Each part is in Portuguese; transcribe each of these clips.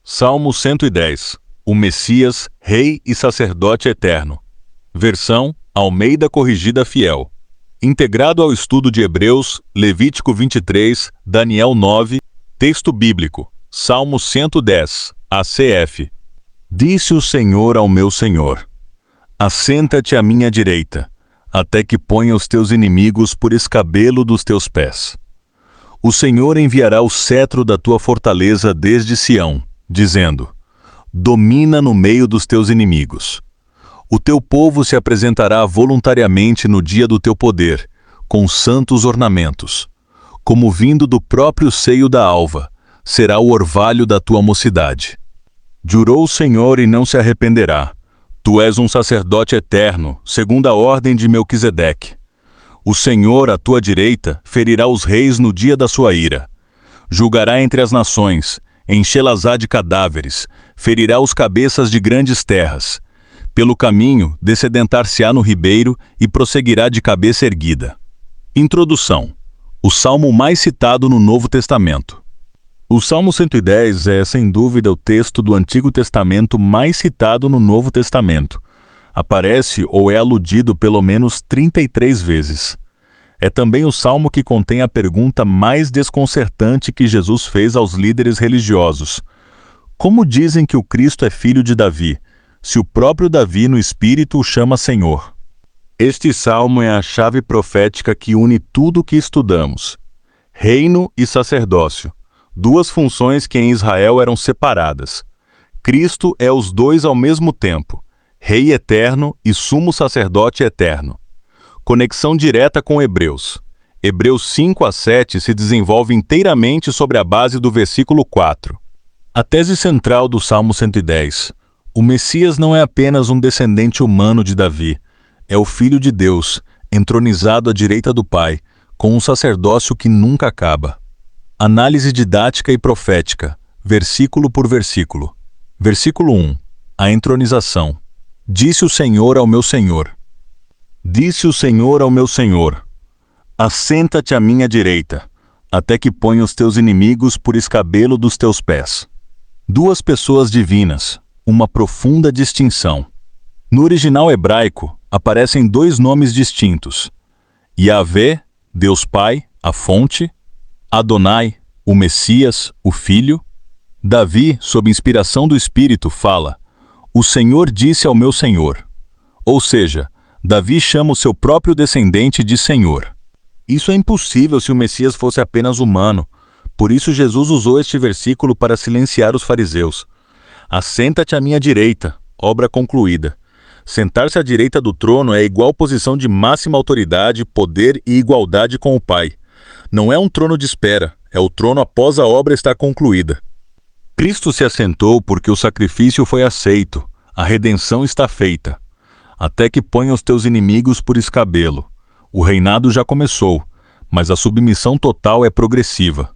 Salmo 110. O Messias, Rei e Sacerdote Eterno. Versão Almeida Corrigida Fiel. Integrado ao estudo de Hebreus, Levítico 23, Daniel 9, texto bíblico, Salmo 110, ACF. Disse o Senhor ao meu Senhor: assenta-te à minha direita, até que ponha os teus inimigos por escabelo dos teus pés. O Senhor enviará o cetro da tua fortaleza desde Sião, dizendo: domina no meio dos teus inimigos. O teu povo se apresentará voluntariamente no dia do teu poder, com santos ornamentos. Como vindo do próprio seio da alva, será o orvalho da tua mocidade. Jurou o Senhor e não se arrependerá. Tu és um sacerdote eterno, segundo a ordem de Melquisedeque. O Senhor, à tua direita, ferirá os reis no dia da sua ira. Julgará entre as nações, enchê-las-á de cadáveres, ferirá os cabeças de grandes terras. Pelo caminho, descedentar-se-á no ribeiro e prosseguirá de cabeça erguida. Introdução. O salmo mais citado no Novo Testamento. O Salmo 110 é, sem dúvida, o texto do Antigo Testamento mais citado no Novo Testamento. Aparece ou é aludido pelo menos 33 vezes. É também o salmo que contém a pergunta mais desconcertante que Jesus fez aos líderes religiosos. Como dizem que o Cristo é filho de Davi, se o próprio Davi no Espírito o chama Senhor? Este salmo é a chave profética que une tudo o que estudamos. Reino e sacerdócio, duas funções que em Israel eram separadas. Cristo é os dois ao mesmo tempo, Rei eterno e sumo sacerdote eterno. Conexão direta com Hebreus. Hebreus 5 a 7 se desenvolve inteiramente sobre a base do versículo 4. A tese central do Salmo 110. O Messias não é apenas um descendente humano de Davi, é o Filho de Deus, entronizado à direita do Pai, com um sacerdócio que nunca acaba. Análise didática e profética, versículo por versículo. Versículo 1. A entronização. Disse o Senhor ao meu Senhor. Disse o Senhor ao meu Senhor: assenta-te à minha direita, até que ponha os teus inimigos por escabelo dos teus pés. Duas pessoas divinas, uma profunda distinção. No original hebraico, aparecem dois nomes distintos: Yahvé, Deus Pai, a fonte; Adonai, o Messias, o Filho. Davi, sob inspiração do Espírito, fala: o Senhor disse ao meu Senhor. Ou seja, Davi chama o seu próprio descendente de Senhor. Isso é impossível se o Messias fosse apenas humano. Por isso Jesus usou este versículo para silenciar os fariseus. Assenta-te à minha direita, obra concluída. Sentar-se à direita do trono é igual posição de máxima autoridade, poder e igualdade com o Pai. Não é um trono de espera, é o trono após a obra estar concluída. Cristo se assentou porque o sacrifício foi aceito, a redenção está feita. Até que ponha os teus inimigos por escabelo. O reinado já começou, mas a submissão total é progressiva.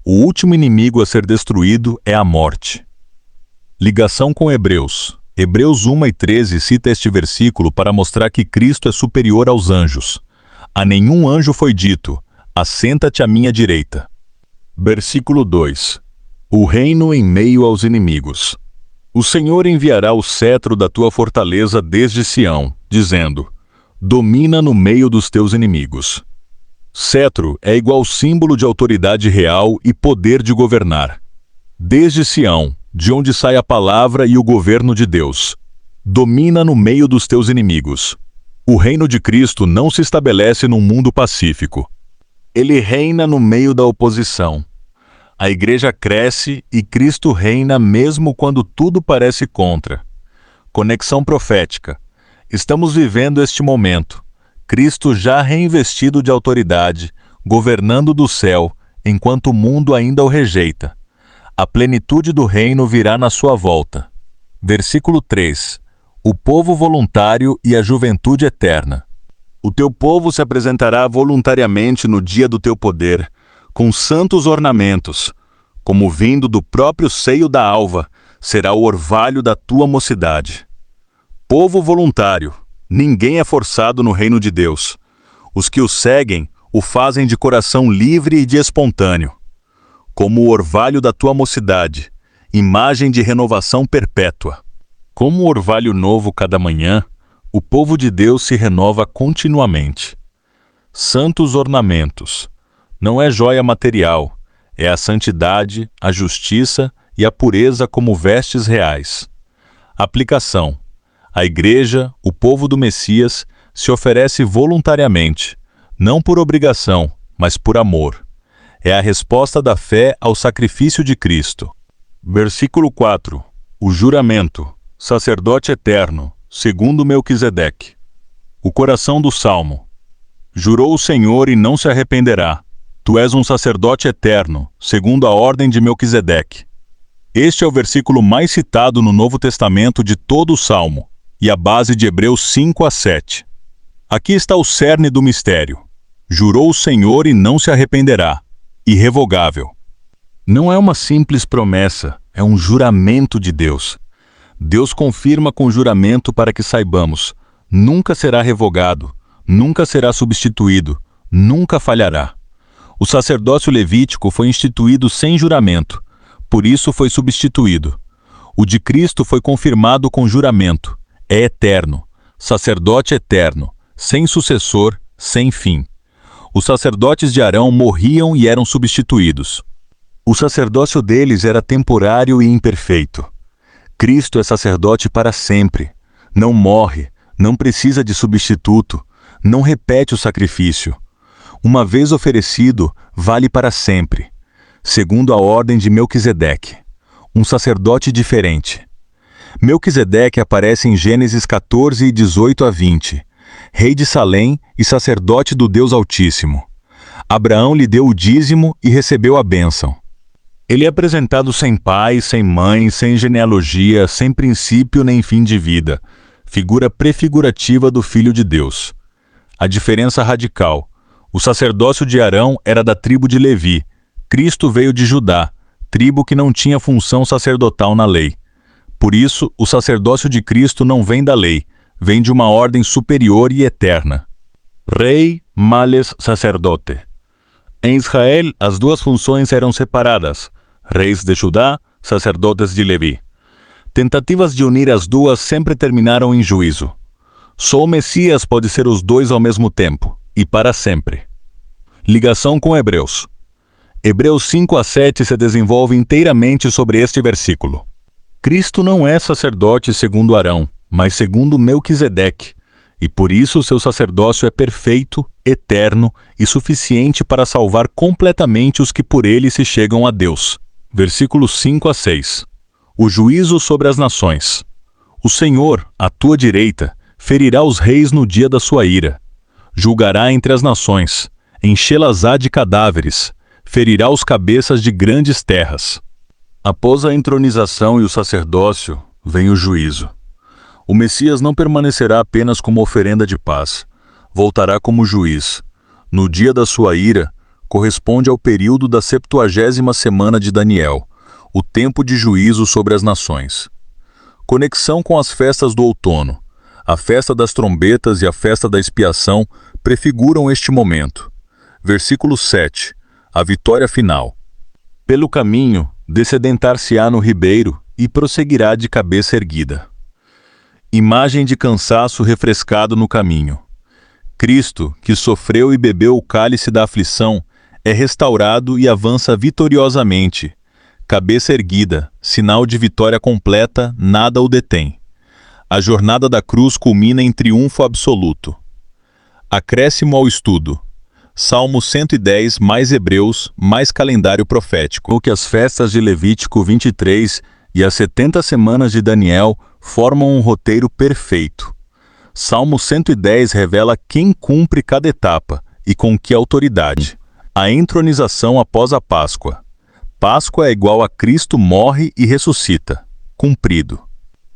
O último inimigo a ser destruído é a morte. Ligação com Hebreus. Hebreus 1 e 13 cita este versículo para mostrar que Cristo é superior aos anjos. A nenhum anjo foi dito: assenta-te à minha direita. Versículo 2. O reino em meio aos inimigos. O Senhor enviará o cetro da tua fortaleza desde Sião, dizendo: domina no meio dos teus inimigos. Cetro é igual símbolo de autoridade real e poder de governar. Desde Sião, de onde sai a palavra e o governo de Deus. Domina no meio dos teus inimigos. O reino de Cristo não se estabelece num mundo pacífico. Ele reina no meio da oposição. A igreja cresce e Cristo reina mesmo quando tudo parece contra. Conexão profética. Estamos vivendo este momento. Cristo já reinvestido de autoridade, governando do céu, enquanto o mundo ainda o rejeita. A plenitude do reino virá na sua volta. Versículo 3. O povo voluntário e a juventude eterna. O teu povo se apresentará voluntariamente no dia do teu poder, com santos ornamentos. Como vindo do próprio seio da alva, será o orvalho da tua mocidade. Povo voluntário. Ninguém é forçado no reino de Deus. Os que o seguem o fazem de coração livre e de espontâneo. Como o orvalho da tua mocidade, imagem de renovação perpétua. Como um orvalho novo cada manhã, o povo de Deus se renova continuamente. Santos ornamentos. Não é joia material, é a santidade, a justiça e a pureza como vestes reais. Aplicação. A Igreja, o povo do Messias, se oferece voluntariamente, não por obrigação, mas por amor. É a resposta da fé ao sacrifício de Cristo. Versículo 4. O juramento. Sacerdote eterno, segundo Melquisedeque. O coração do Salmo. Jurou o Senhor e não se arrependerá. Tu és um sacerdote eterno, segundo a ordem de Melquisedeque. Este é o versículo mais citado no Novo Testamento de todo o Salmo, e a base de Hebreus 5-7. Aqui está o cerne do mistério. Jurou o Senhor e não se arrependerá. Irrevogável. Não é uma simples promessa, é um juramento de Deus. Deus confirma com juramento para que saibamos, nunca será revogado, nunca será substituído, nunca falhará. O sacerdócio levítico foi instituído sem juramento, por isso foi substituído. O de Cristo foi confirmado com juramento, é eterno, sacerdote eterno, sem sucessor, sem fim. Os sacerdotes de Arão morriam e eram substituídos. O sacerdócio deles era temporário e imperfeito. Cristo é sacerdote para sempre. Não morre, não precisa de substituto, não repete o sacrifício. Uma vez oferecido, vale para sempre, segundo a ordem de Melquisedeque, um sacerdote diferente. Melquisedeque aparece em Gênesis 14, 18-20, rei de Salém e sacerdote do Deus Altíssimo. Abraão lhe deu o dízimo e recebeu a bênção. Ele é apresentado sem pai, sem mãe, sem genealogia, sem princípio nem fim de vida, figura prefigurativa do Filho de Deus. A diferença radical. O sacerdócio de Arão era da tribo de Levi. Cristo veio de Judá, tribo que não tinha função sacerdotal na lei. Por isso, o sacerdócio de Cristo não vem da lei, vem de uma ordem superior e eterna. Rei, males, sacerdote. Em Israel, as duas funções eram separadas. Reis de Judá, sacerdotes de Levi. Tentativas de unir as duas sempre terminaram em juízo. Só o Messias pode ser os dois ao mesmo tempo, e para sempre. Ligação com Hebreus. Hebreus 5-7 se desenvolve inteiramente sobre este versículo. Cristo não é sacerdote segundo Arão, mas segundo Melquisedeque, e por isso seu sacerdócio é perfeito, eterno e suficiente para salvar completamente os que por ele se chegam a Deus. Versículos 5-6. O juízo sobre as nações. O Senhor, à tua direita, ferirá os reis no dia da sua ira. Julgará entre as nações, enchê-las-á de cadáveres, ferirá os cabeças de grandes terras. Após a entronização e o sacerdócio, vem o juízo. O Messias não permanecerá apenas como oferenda de paz, voltará como juiz. No dia da sua ira, corresponde ao período da 70ª semana de Daniel, o tempo de juízo sobre as nações. Conexão com as festas do outono. A festa das trombetas e a festa da expiação prefiguram este momento. Versículo 7. A vitória final. Pelo caminho, descedentar-se-á no ribeiro e prosseguirá de cabeça erguida. Imagem de cansaço refrescado no caminho. Cristo, que sofreu e bebeu o cálice da aflição, é restaurado e avança vitoriosamente. Cabeça erguida, sinal de vitória completa, nada o detém. A jornada da cruz culmina em triunfo absoluto. Acréscimo ao estudo. Salmo 110 mais Hebreus mais calendário profético. O que as festas de Levítico 23 e as 70 semanas de Daniel formam um roteiro perfeito. Salmo 110 revela quem cumpre cada etapa e com que autoridade. A entronização após a Páscoa. Páscoa é igual a Cristo morre e ressuscita. Cumprido.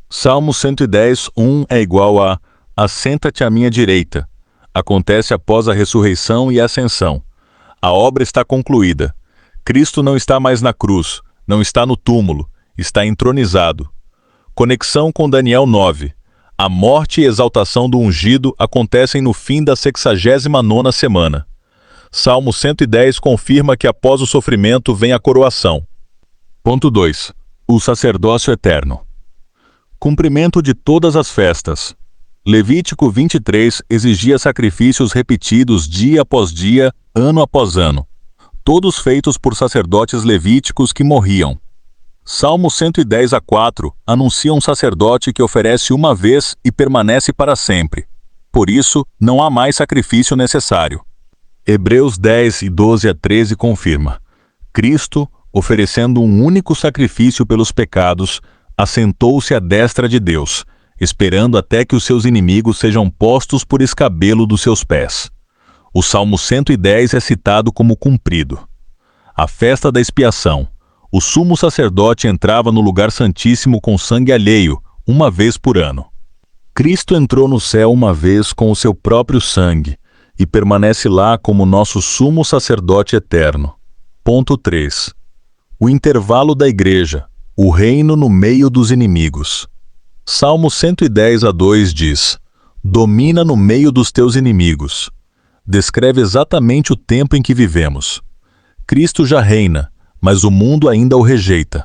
Salmo 110, 1 é igual a assenta-te à minha direita. Acontece após a ressurreição e a ascensão. A obra está concluída. Cristo não está mais na cruz, não está no túmulo, está entronizado. Conexão com Daniel 9. A morte e exaltação do ungido acontecem no fim da 69ª semana. Salmo 110 confirma que após o sofrimento vem a coroação. Ponto 2. O sacerdócio eterno. Cumprimento de todas as festas. Levítico 23 exigia sacrifícios repetidos dia após dia, ano após ano, todos feitos por sacerdotes levíticos que morriam. Salmo 110:4 anuncia um sacerdote que oferece uma vez e permanece para sempre. Por isso, não há mais sacrifício necessário. Hebreus 10:12-13 confirma: Cristo, oferecendo um único sacrifício pelos pecados, assentou-se à destra de Deus, esperando até que os seus inimigos sejam postos por escabelo dos seus pés. O Salmo 110 é citado como cumprido. A festa da expiação. O sumo sacerdote entrava no lugar santíssimo com sangue alheio, uma vez por ano. Cristo entrou no céu uma vez com o seu próprio sangue e permanece lá como nosso sumo sacerdote eterno. Ponto 3. O intervalo da igreja, o reino no meio dos inimigos. Salmo 110:2 diz: domina no meio dos teus inimigos. Descreve exatamente o tempo em que vivemos. Cristo já reina, mas o mundo ainda o rejeita.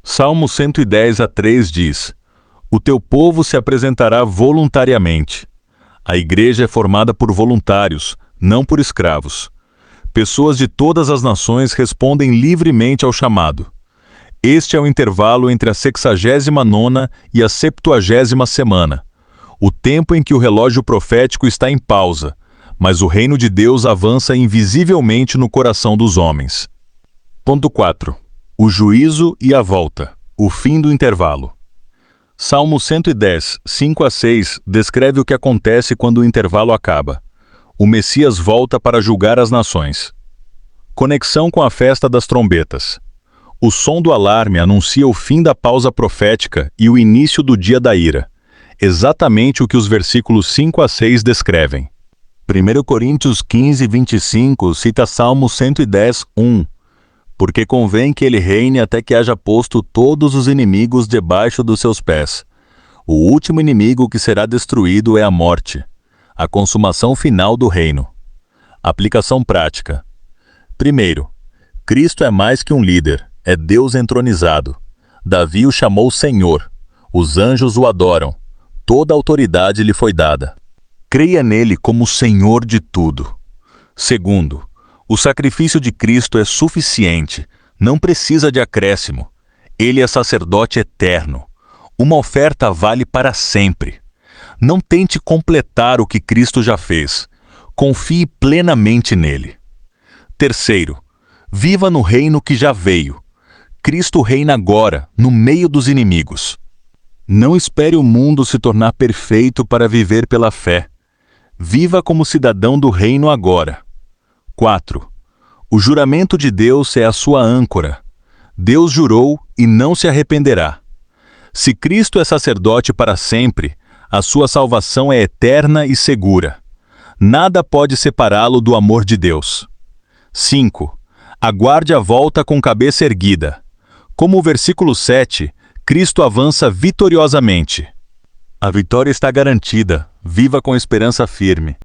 Salmo 110:3 diz: o teu povo se apresentará voluntariamente. A igreja é formada por voluntários, não por escravos. Pessoas de todas as nações respondem livremente ao chamado. Este é o intervalo entre a 69ª e a 70ª semana, o tempo em que o relógio profético está em pausa, mas o reino de Deus avança invisivelmente no coração dos homens. Ponto 4. O juízo e a volta, o fim do intervalo. Salmo 110, 5-6 descreve o que acontece quando o intervalo acaba. O Messias volta para julgar as nações. Conexão com a festa das trombetas. O som do alarme anuncia o fim da pausa profética e o início do dia da ira. Exatamente o que os versículos 5-6 descrevem. 1 Coríntios 15:25 cita Salmo 110:1. Porque convém que ele reine até que haja posto todos os inimigos debaixo dos seus pés. O último inimigo que será destruído é a morte, a consumação final do reino. Aplicação prática. Primeiro, Cristo é mais que um líder, é Deus entronizado. Davi o chamou Senhor. Os anjos o adoram. Toda autoridade lhe foi dada. Creia nele como Senhor de tudo. Segundo, o sacrifício de Cristo é suficiente, não precisa de acréscimo. Ele é sacerdote eterno. Uma oferta vale para sempre. Não tente completar o que Cristo já fez. Confie plenamente nele. Terceiro, viva no reino que já veio. Cristo reina agora, no meio dos inimigos. Não espere o mundo se tornar perfeito para viver pela fé. Viva como cidadão do reino agora. 4. O juramento de Deus é a sua âncora. Deus jurou e não se arrependerá. Se Cristo é sacerdote para sempre, a sua salvação é eterna e segura. Nada pode separá-lo do amor de Deus. 5. Aguarde a volta com cabeça erguida. Como o versículo 7, Cristo avança vitoriosamente. A vitória está garantida. Viva com esperança firme.